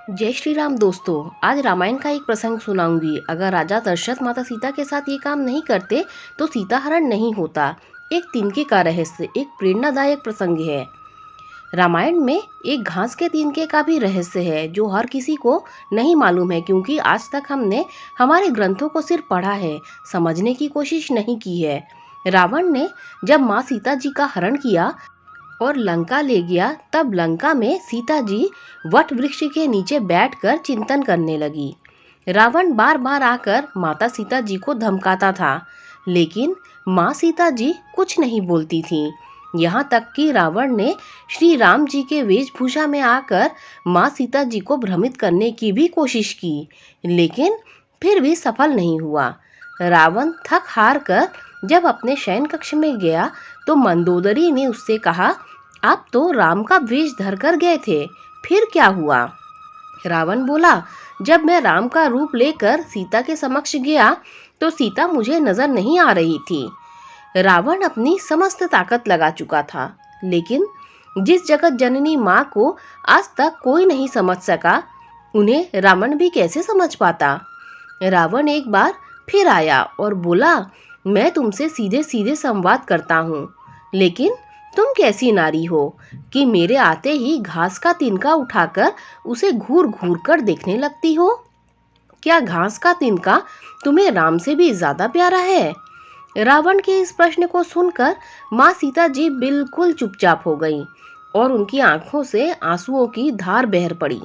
जय श्री राम दोस्तों। आज रामायण का एक प्रसंग सुनाऊंगी। अगर राजा दशरथ माता सीता के साथ ये काम नहीं करते तो सीता हरण नहीं होता। एक तिनके का रहस्य एक प्रेरणादायक प्रसंग है। रामायण में एक घास के तिनके का भी रहस्य है जो हर किसी को नहीं मालूम है, क्योंकि आज तक हमने हमारे ग्रंथों को सिर्फ पढ़ा है, समझने की कोशिश नहीं की है। रावण ने जब माँ सीता जी का हरण किया और लंका ले गया, तब लंका में सीता जी वट वृक्ष के नीचे बैठकर चिंतन करने लगी। रावण बार बार आकर माता सीता जी को धमकाता था, लेकिन माँ सीता जी कुछ नहीं बोलती थीं। यहाँ तक कि रावण ने श्री राम जी के वेशभूषा में आकर माँ सीता जी को भ्रमित करने की भी कोशिश की, लेकिन फिर भी सफल नहीं हुआ। रावण थक हार कर जब अपने शयन कक्ष में गया तो मंदोदरी ने उससे कहा, आप तो राम का वेश धरकर गए थे, फिर क्या हुआ? रावण बोला, जब मैं राम का रूप लेकर सीता के समक्ष गया तो सीता मुझे नजर नहीं आ रही थी। रावण अपनी समस्त ताकत लगा चुका था, लेकिन जिस जगत जननी माँ को आज तक कोई नहीं समझ सका, उन्हें रावण भी कैसे समझ पाता? रावण एक बार फिर आया और बोला, मैं तुमसे सीधे सीधे संवाद करता हूँ, लेकिन तुम कैसी नारी हो कि मेरे आते ही घास का तिनका उठाकर उसे घूर घूर कर देखने लगती हो? क्या घास का तिनका तुम्हें राम से भी ज्यादा प्यारा है? रावण के इस प्रश्न को सुनकर माँ सीता जी बिल्कुल चुपचाप हो गईं और उनकी आंखों से आंसुओं की धार बह पड़ी।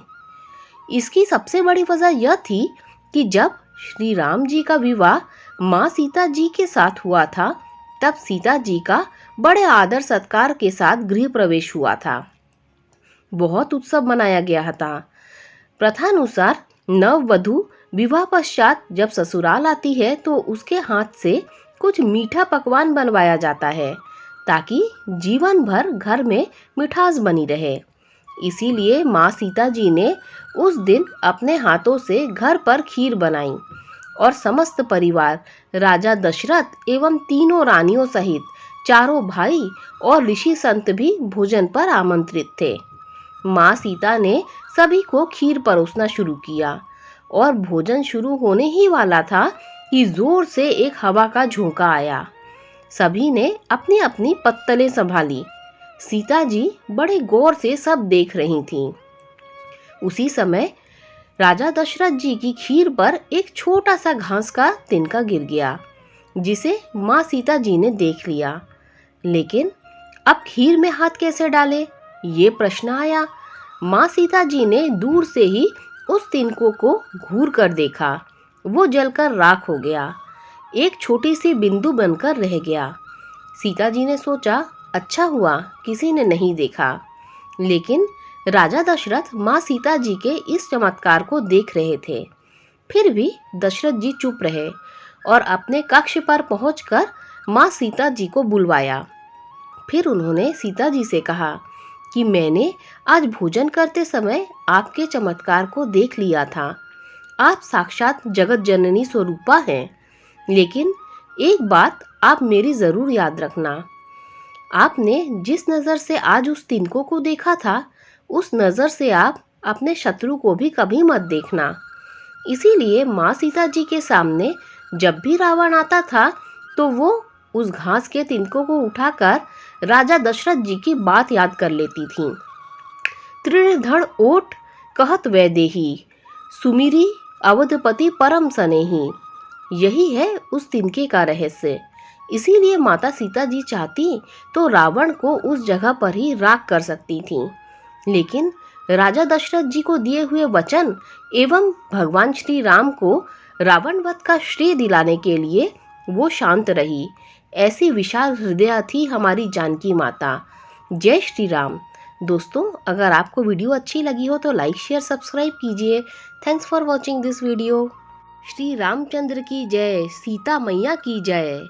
इसकी सबसे बड़ी वजह यह थी कि जब श्री राम जी का विवाह माँ सीता जी के साथ हुआ था, तब सीता जी का बड़े आदर सत्कार के साथ गृह प्रवेश हुआ था। बहुत उत्सव मनाया गया था। प्रथानुसार नववधु विवाह पश्चात जब ससुराल आती है तो उसके हाथ से कुछ मीठा पकवान बनवाया जाता है, ताकि जीवन भर घर में मिठास बनी रहे। इसीलिए माँ सीता जी ने उस दिन अपने हाथों से घर पर खीर बनाई और समस्त परिवार, राजा दशरथ एवं तीनों रानियों सहित चारों भाई और ऋषि संत भी भोजन पर आमंत्रित थे। माँ सीता ने सभी को खीर परोसना शुरू किया और भोजन शुरू होने ही वाला था कि जोर से एक हवा का झोंका आया। सभी ने अपनी अपनी पत्तलें संभाली। सीता जी बड़े गौर से सब देख रही थीं। उसी समय राजा दशरथ जी की खीर पर एक छोटा सा घास का तिनका गिर गया, जिसे माँ सीता जी ने देख लिया। लेकिन अब खीर में हाथ कैसे डाले, ये प्रश्न आया। माँ सीता जी ने दूर से ही उस तिनको को घूर कर देखा। वो जलकर राख हो गया, एक छोटी सी बिंदु बनकर रह गया। सीता जी ने सोचा, अच्छा हुआ किसी ने नहीं देखा। लेकिन राजा दशरथ माँ सीता जी के इस चमत्कार को देख रहे थे। फिर भी दशरथ जी चुप रहे और अपने कक्ष पर पहुंचकर माँ सीता जी को बुलवाया। फिर उन्होंने सीता जी से कहा कि मैंने आज भोजन करते समय आपके चमत्कार को देख लिया था। आप साक्षात जगत जननी स्वरूपा हैं, लेकिन एक बात आप मेरी जरूर याद रखना। आपने जिस नज़र से आज उस तिनको को देखा था, उस नज़र से आप अपने शत्रु को भी कभी मत देखना। इसीलिए माँ सीता जी के सामने जब भी रावण आता था तो वो उस घास के तिनको को उठाकर राजा दशरथ जी की बात याद कर लेती थीं। तृणधड़ ओट कहत वैदेही, सुमिरी अवधपति परम सनेही। यही है उस तिनके का रहस्य। इसीलिए माता सीता जी चाहती तो रावण को उस जगह पर ही राख कर सकती थीं, लेकिन राजा दशरथ जी को दिए हुए वचन एवं भगवान श्री राम को रावण वध का श्रेय दिलाने के लिए वो शांत रही। ऐसी विशाल हृदय थी हमारी जानकी माता। जय श्री राम। दोस्तों, अगर आपको वीडियो अच्छी लगी हो तो लाइक शेयर सब्सक्राइब कीजिए। Thanks for watching this video. Shri Ramchandra की जय, सीता मैया की जय।